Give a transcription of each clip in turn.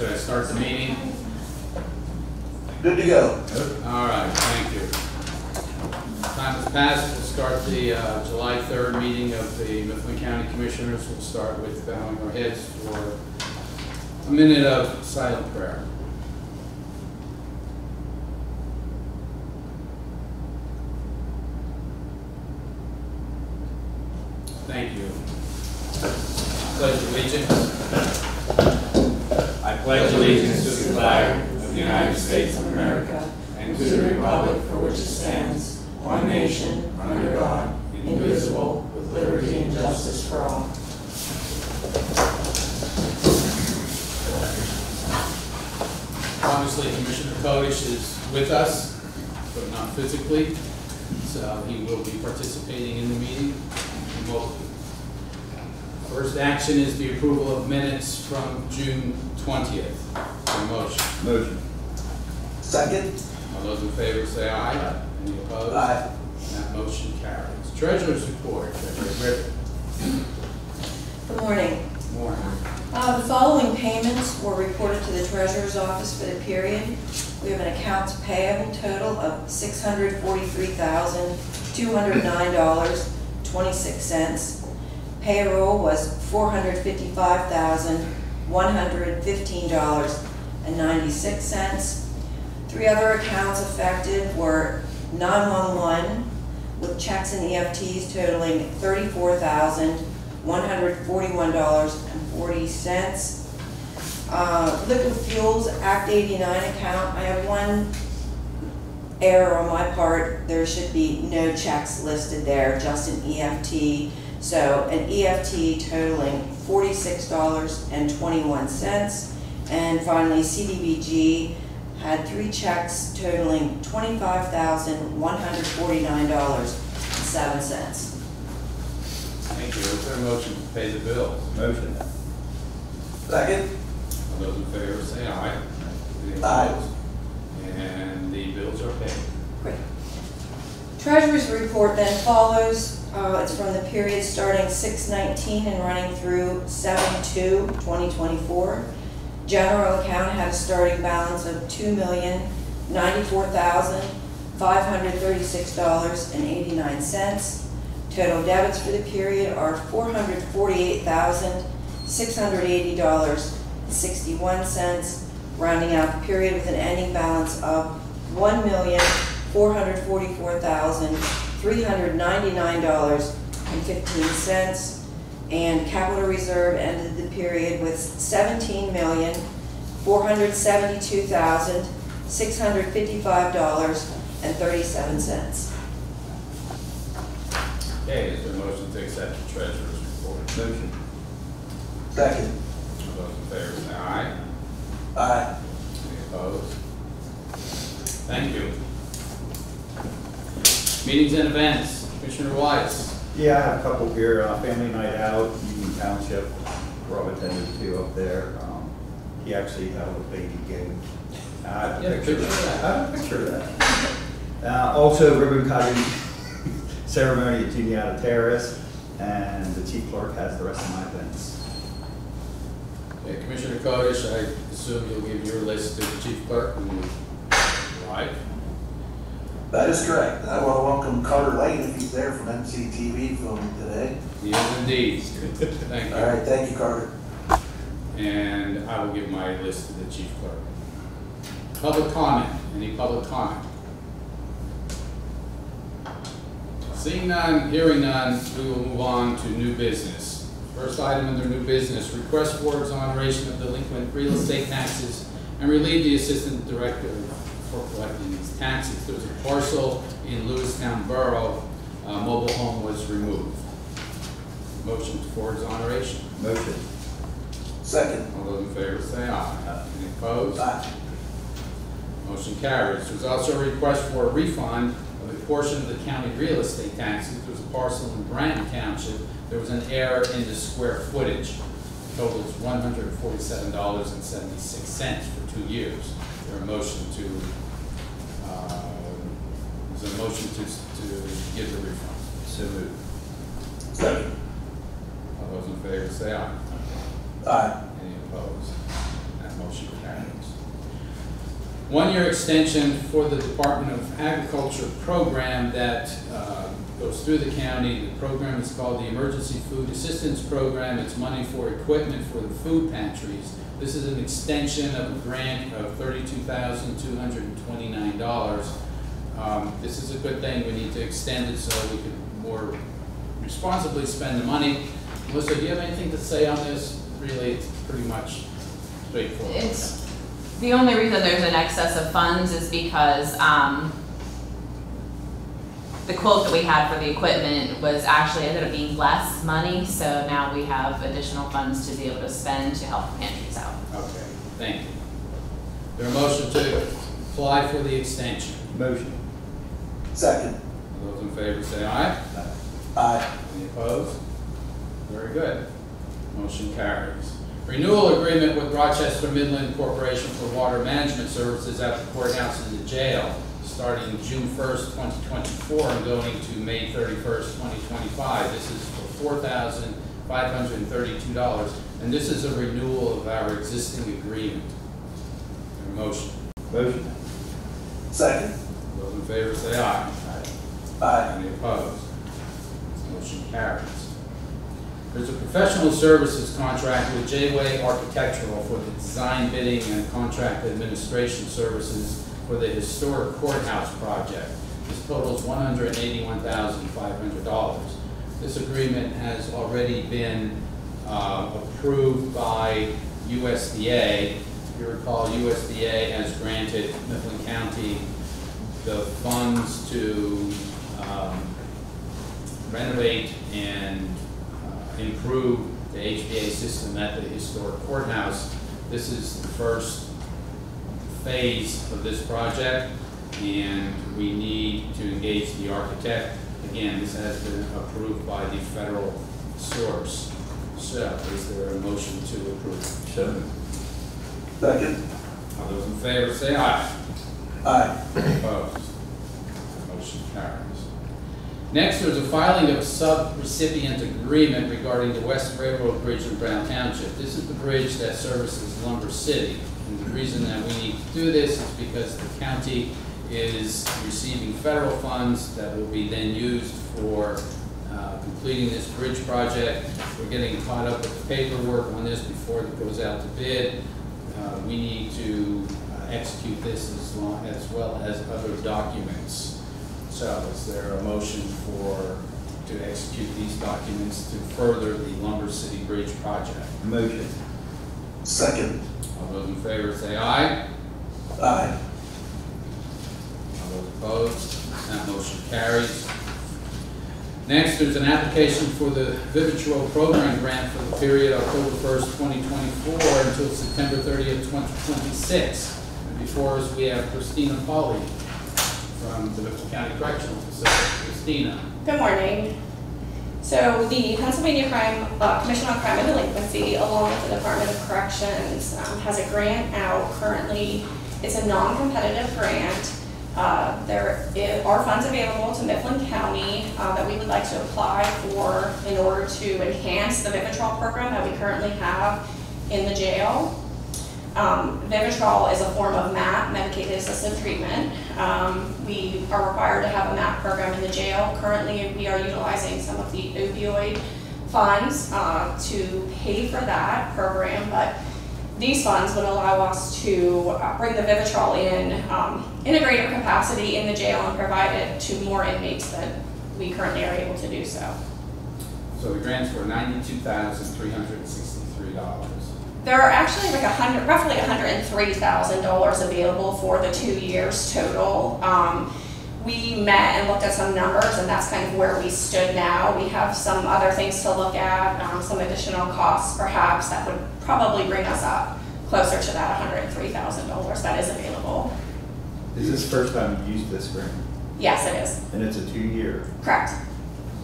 Should I start the meeting? Good to go. All right, thank you. Time has passed. We'll start the July 3rd meeting of the Mifflin County Commissioners. We'll start with bowing our heads for a minute of silent prayer. Thank you. Pledge allegiance. I pledge allegiance to the flag of the United States of America and to the republic for which it stands, one nation, under God, indivisible, with liberty and justice for all. Obviously, Commissioner Kodish is with us, but not physically, so he will be participating in the meeting remotely. First action is the approval of minutes from June 20th. A motion. Motion. Second. All those in favor say aye. Any opposed? Aye. That motion carries. Treasurer's report. Treasurer Griffin. Good morning. Morning. The following payments were reported to the Treasurer's Office for the period. We have an accounts payable total of $643,209.26. Payroll was $455,115.96. Three other accounts affected were 911 with checks and EFTs totaling $34,141.40. Liquid Fuels Act 89 account, I have one error on my part. There should be no checks listed there, just an EFT. So an EFT totaling $46.21. And finally, CDBG had three checks totaling $25,149.07. Thank you. Is there a motion to pay the bills? Motion. Second. All those in favor say aye. Any Aye. opposed? And the bills are paid. Great. Treasurer's report then follows. It's from the period starting 6/19 and running through 7/2/2024. General account had a starting balance of $2,094,536.89. Total debits for the period are $448,680.61, rounding out the period with an ending balance of $1,444,399.15. And capital reserve ended the period with $17,472,655.37. Okay, is there a motion to accept the treasurer's report? Motion. Second. All those in favor say aye. Aye. Any opposed? Thank you. Meetings and events. Commissioner Weiss. Yeah, I have a couple here. Family night out, Union Township. Rob attended to up there. He actually held a baby game. I have a picture of that. Also, ribbon cutting ceremony at Juniata Terrace, and the chief clerk has the rest of my events. Okay, Commissioner Kodish, I assume you'll give your list to the chief clerk. Right. That is correct. I want to welcome Carter Lane if he's there from MCTV filming today. He is indeed. Thank you. All right, thank you, Carter. And I will give my list to the chief clerk. Public comment. Any public comment? Seeing none, hearing none, we will move on to new business. First item under new business, request for exoneration of delinquent real estate taxes and relieve the assistant director for collecting these taxes. There was a parcel in Lewistown Borough, mobile home was removed. Motion for exoneration. Motion. Second. All those in favor say aye. Any opposed? Aye. Motion carries. There's also a request for a refund of a portion of the county real estate taxes. There was a parcel in Brandon Township. There was an error in the square footage. The total is $147.76 for 2 years. Is there a motion to give the refund? So moved. Second. All those in favor say aye. Aye. Any opposed? That motion one-year extension for the Department of Agriculture program that goes through the county. The program is called the Emergency Food Assistance Program. It's money for equipment for the food pantries. This is an extension of a grant of $32,229. This is a good thing. We need to extend it so we can more responsibly spend the money. Melissa, do you have anything to say on this? Really, it's pretty much straightforward. It's the only reason there's an excess of funds is because the quote that we had for the equipment was actually ended up being less money, so now we have additional funds to be able to spend to help the pantries out. Okay, thank you. There a motion to apply for the extension? Motion. Second. All those in favor say aye. Aye. Any opposed? Very good. Motion carries. Renewal agreement with Rochester Midland Corporation for water management services at the courthouse and the jail, starting June 1st, 2024 and going to May 31st, 2025. This is for $4,532, and this is a renewal of our existing agreement. There a motion? Motion. Second. Those in favor say aye. Aye. Any opposed? Motion carries. There's a professional services contract with J-Way Architectural for the design, bidding, and contract administration services for the historic courthouse project. This totals $181,500. This agreement has already been approved by USDA. If you recall, USDA has granted Mifflin County the funds to renovate and improve the HVA system at the historic courthouse. This is the first phase of this project, and we need to engage the architect. Again, this has been approved by the federal source. So, is there a motion to approve? So. Second. All those in favor say aye. Aye. Opposed? Motion carries. Next, there's a filing of a sub-recipient agreement regarding the West Railroad Bridge in Brown Township. This is the bridge that services Lumber City. And the reason that we need to do this is because the county is receiving federal funds that will be then used for completing this bridge project. We're getting caught up with the paperwork on this before it goes out to bid. We need to execute this as well as other documents. So is there a motion to execute these documents to further the Lumber City Bridge project? Motion. Second. All those in favor say aye. Aye. All those opposed? That motion carries. Next, there's an application for the Vivitrol program grant for the period October 1st, 2024 until September 30th, 2026. And before us, we have Christina Pauly from the Mifflin County Correctional Facility. Christina. Good morning. So the Pennsylvania Commission on Crime and Delinquency, along with the Department of Corrections, has a grant out currently. It's a non-competitive grant. There are funds available to Mifflin County that we would like to apply for in order to enhance the Vivitrol program that we currently have in the jail. Vivitrol is a form of MAT, medicated assisted treatment. We are required to have a MAT program in the jail. Currently, we are utilizing some of the opioid funds to pay for that program, but these funds would allow us to bring the Vivitrol in a greater capacity in the jail and provide it to more inmates than we currently are able to do so. So the grants were $92,363. There are actually like roughly $103,000 available for the 2 years total. We met and looked at some numbers, and that's kind of where we stood now. We have some other things to look at, some additional costs perhaps that would probably bring us up closer to that $103,000 that is available. Is this the first time you've used this grant? Yes, it is. And it's a 2-year. Correct.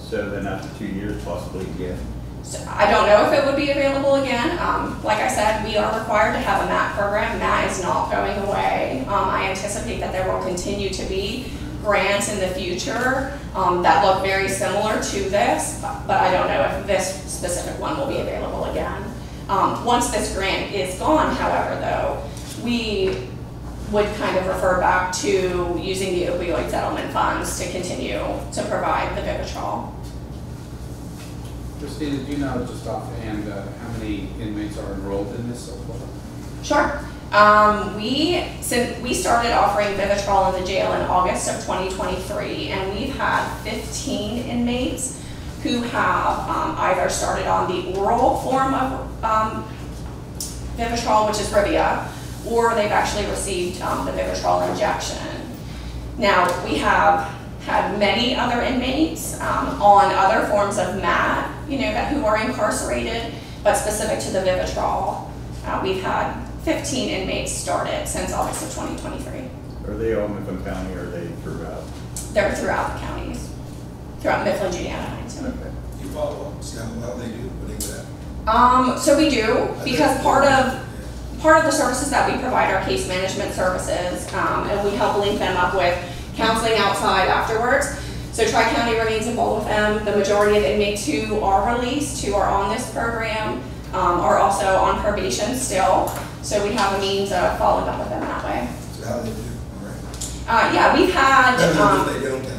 So then after 2 years, possibly again. So I don't know if it would be available again. Like I said, we are required to have a MAT program. MAT is not going away. I anticipate that there will continue to be grants in the future that look very similar to this, but I don't know if this specific one will be available again. Once this grant is gone, however, though, we would kind of refer back to using the opioid settlement funds to continue to provide the Vivitrol. Christina, do you know just offhand how many inmates are enrolled in this so far? Sure. Since we started offering Vivitrol in the jail in August of 2023, and we've had 15 inmates who have either started on the oral form of Vivitrol, which is Rivia, or they've actually received the Vivitrol injection. Now, we have had many other inmates on other forms of MAT, who are incarcerated, but specific to the Vivitrol. We've had 15 inmates started since August of 2023. Are they all Mifflin County or are they throughout? They're throughout the counties, throughout Mifflin, Juliana, Huntington. Okay. You follow up, see how well they do, what they do that. So we do, because part of the services that we provide are case management services, and we help link them up with counseling outside afterwards. So Tri-County remains involved with them. The majority of inmates who are released, who are on this program, are also on probation still. So we have a means of following up with them that way. So how do they do, all right? Yeah, we've had, If they don't have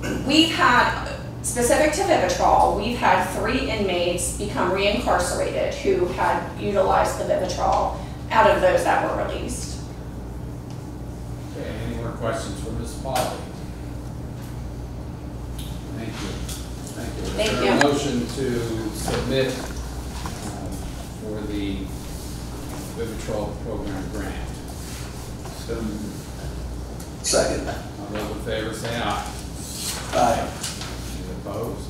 that, we've had, specific to Vivitrol, we've had 3 inmates become reincarcerated who had utilized the Vivitrol out of those that were released. Okay, any more questions for Ms. Polly? Thank you. Thank you. Thank Is there you. a motion to submit for the Vivitrol program grant? So, Second. All those in favor say aye. Aye. Any opposed?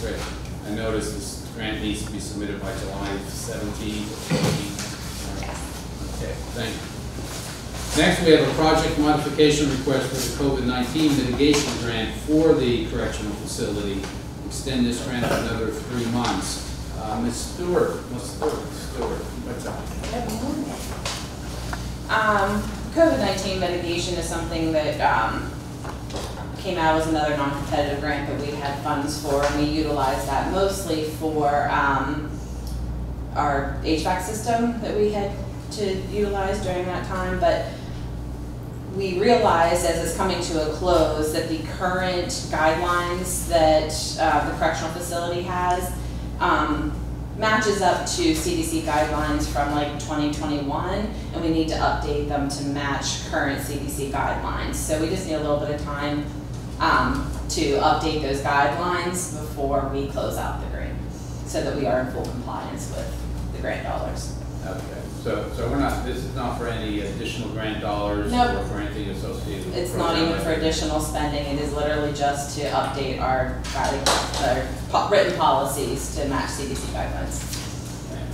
Great. I notice this grant needs to be submitted by July 17th. Okay, thank you. Next, we have a project modification request for the COVID-19 mitigation grant for the correctional facility. Extend this grant for another 3 months. Ms. Stewart, what's up? COVID-19 mitigation is something that came out as another non-competitive grant that we had funds for, and we utilized that mostly for our HVAC system that we had to utilize during that time, but we realized as it's coming to a close that the current guidelines that the correctional facility has matches up to CDC guidelines from like 2021, and we need to update them to match current CDC guidelines. So we just need a little bit of time to update those guidelines before we close out the grant, so that we are in full compliance with the grant dollars. Okay, so we're not, this is not for any additional grant dollars Nope. or for anything associated with the It's not program? even for additional spending, it is literally just to update our written policies to match CDC guidelines. Okay,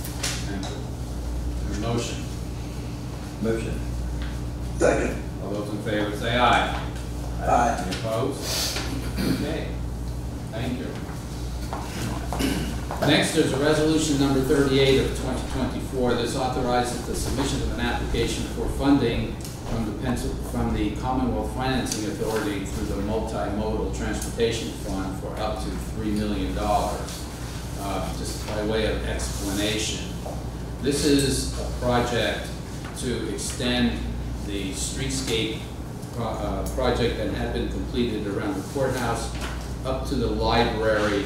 thank you. A motion. motion. Second. All those in favor say aye. Aye. Any opposed? Okay, thank you. Next, there's a resolution number 38 of 2024. This authorizes the submission of an application for funding from the Commonwealth Financing Authority through the Multimodal Transportation Fund for up to $3 million. Just by way of explanation, this is a project to extend the streetscape project that had been completed around the courthouse up to the library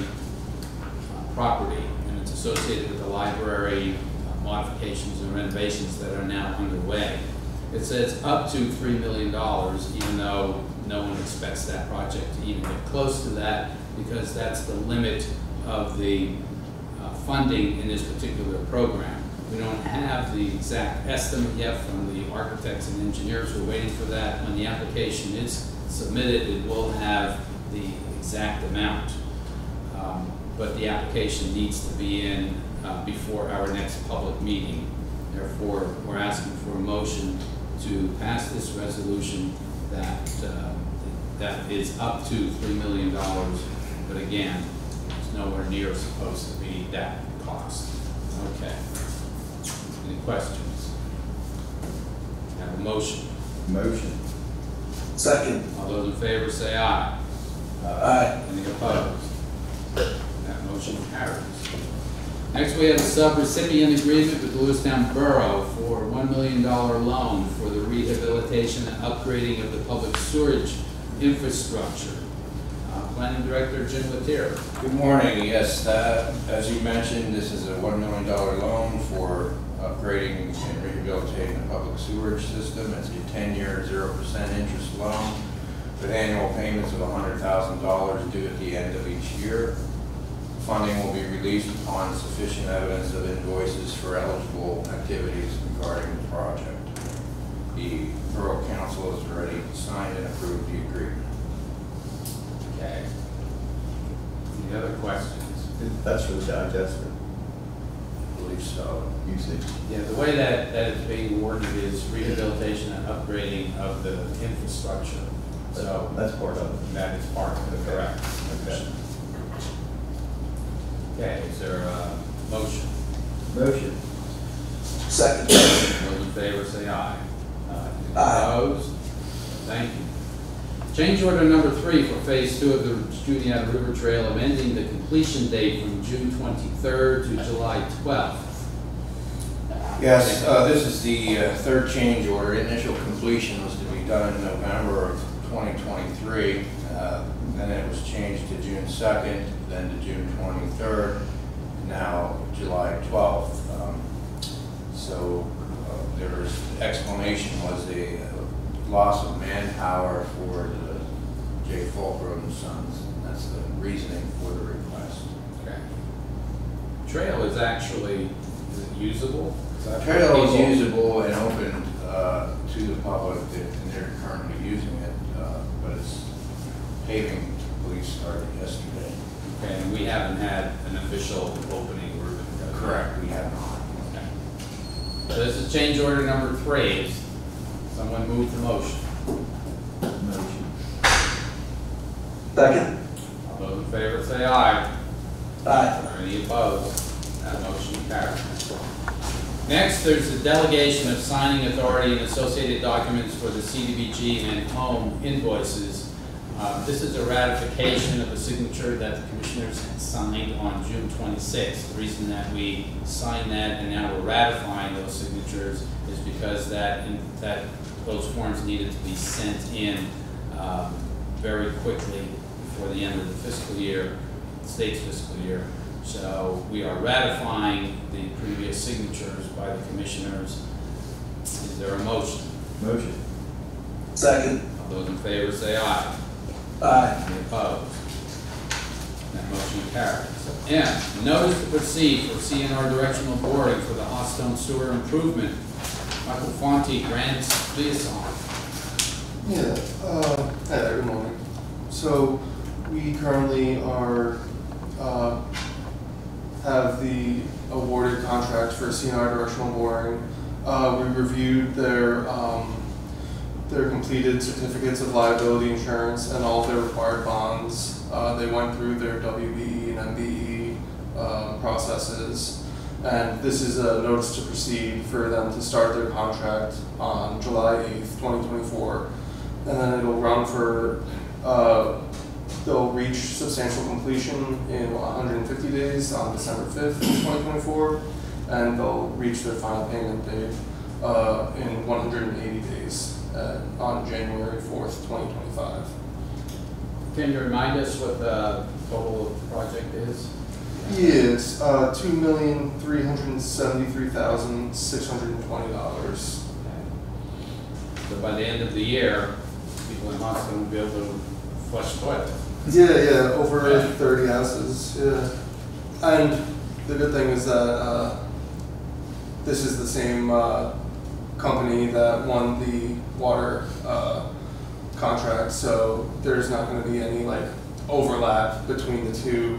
property, and it's associated with the library modifications and renovations that are now underway. It says up to $3 million, even though no one expects that project to even get close to that, because that's the limit of the funding in this particular program. We don't have the exact estimate yet from the architects and engineers. We're waiting for that. When the application is submitted, it will have the exact amount. But the application needs to be in before our next public meeting. Therefore, we're asking for a motion to pass this resolution that that is up to $3 million, but again, it's nowhere near supposed to be that cost. Okay. Any questions? Have a motion. Motion. Second. All those in favor say aye. Aye. Any opposed? That motion carries. Next, we have a sub-recipient agreement with Lewistown Borough for $1 million loan for the rehabilitation and upgrading of the public sewerage infrastructure. Planning Director Jim Latier. Good morning. Yes, as you mentioned, this is a $1 million loan for upgrading and rehabilitating the public sewerage system. It's a 10-year, 0% interest loan with annual payments of $100,000 due at the end of each year. Funding will be released upon sufficient evidence of invoices for eligible activities regarding the project. The Borough Council has already signed and approved the agreement. Okay. Any other questions? That's for the digester I believe so. usage. Yeah, the way that is being worded is rehabilitation and upgrading of the infrastructure. So That's part of it. that is part of it, correct. Okay. Okay, is there a motion? Motion. Second. Those in favor say aye. Any Aye. Opposed? Thank you. Change order number 3 for phase 2 of the Juliana River Trail, amending the completion date from June 23rd to July 12th. Yes, this is the third change order. Initial completion was to be done in November of 2023. Then it was changed to June 2nd, then to June 23rd, now July 12th. There's explanation was a loss of manpower for the J. Fulcrum and Sons. That's the reasoning for the request. Okay. Trail is actually, is it usable? The trail is usable and open to the public, and they're currently using it, but it's paving, police started yesterday. Okay, and we haven't had an official opening. Correct, we have not. Okay. So this is change order number 3. Someone move the motion. Motion. Second. All those in favor say aye. Aye. Any opposed? That motion carries. Next, there's the delegation of signing authority and associated documents for the CDBG and home invoices. This is a ratification of a signature that the commissioners had signed on June 26th. The reason that we signed that and now we're ratifying those signatures is because those forms needed to be sent in very quickly before the end of the fiscal year, the state's fiscal year. So we are ratifying the previous signatures by the commissioners. Is there a motion? Motion. Second. All those in favor say aye. Aye. Any opposed? That motion carries. M, notice to proceed for CNR directional boring for the Hostone Sewer Improvement. Michael Fonte, grants liaison. Yeah, hi there, good morning. So we currently are, have the awarded contract for CNR directional boring. We reviewed their completed certificates of liability insurance and all of their required bonds. They went through their WBE and MBE processes. And this is a notice to proceed for them to start their contract on July 8th, 2024. And then it'll run for, they'll reach substantial completion in 150 days on December 5th, 2024. And they'll reach their final payment date in 180 days on January 4th, 2025. Can you remind us what the total of the project is? Yes, $2,373,620. So by the end of the year, people in Hostone will be able to flush toilets. Yeah, over 30 houses, yeah. And the good thing is that this is the same company that won the water contract, so there's not going to be any like overlap between the two.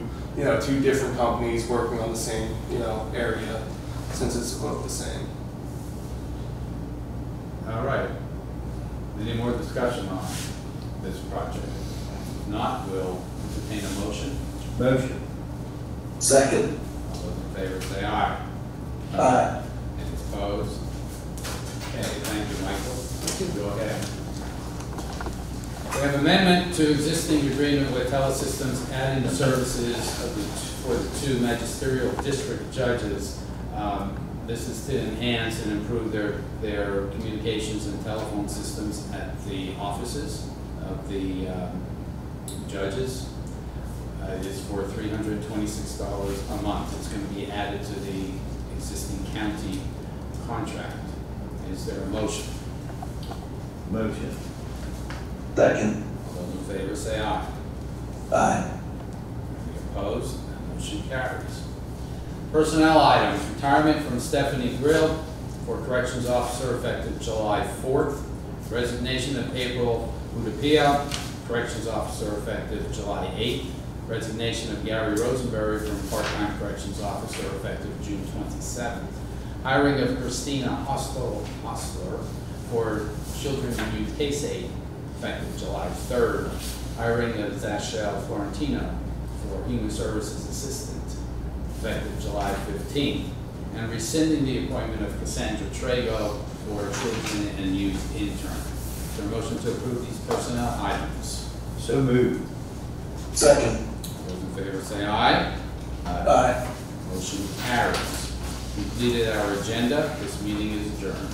Two different companies working on the same, area, since it's both the same. All right. Any more discussion on this project? If not, we'll entertain a motion. Motion. Second. All those in favor say aye. Aye. Any opposed? Okay, thank you, Michael. Go ahead. We have amendment to existing agreement with Telesystems, adding the services for the 2 magisterial district judges. This is to enhance and improve their communications and telephone systems at the offices of the judges. It is for $326 a month. It's going to be added to the existing county contract. Is there a motion? Motion. Second. All those in favor say aye. Aye. Any opposed? That motion carries. Personnel items, retirement from Stephanie Grill for corrections officer effective July 4th. Resignation of April Udapia, corrections officer effective July 8th. Resignation of Gary Rosenberry from part-time corrections officer effective June 27th. Hiring of Christina Hostler for children and youth case aide effective July 3rd. Hiring of Zachelle Florentino for human services assistant effective July 15th, and rescinding the appointment of Cassandra Trago for children and youth intern. Is there a motion to approve these personnel items? So moved. Second. Those in favor say aye. Aye. Motion carries. Completed our agenda. This meeting is adjourned.